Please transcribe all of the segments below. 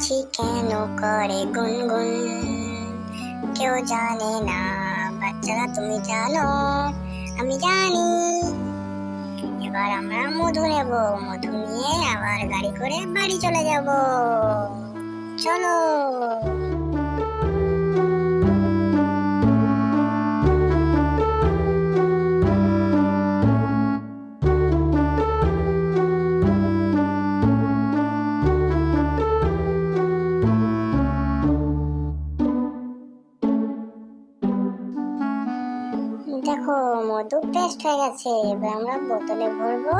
পাখি কেন করে গুনগুন, কেউ জানে না। বাচ্চারা তুমি জানো, আমি জানি। এবার আমরা মধু নেব, মধু নিয়ে আবার গাড়ি করে বাড়ি চলে যাব। চলো। দেখো, মধু পেস্ট হয়ে গেছে। এবার আমরা বোতলে ভরবো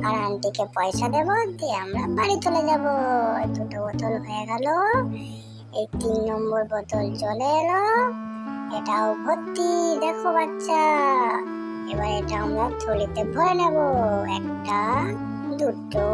আর আন্টিকে পয়সা দেবো, দিয়ে আমরা বাড়ি চলে যাব। দুটো বোতল হয়ে গেল, এই 3 নম্বর বোতল চলে এলো, এটাও ভর্তি। দেখো বাচ্চা, এবার এটা আমরা থলিতে ভরে নেব। 1, 2,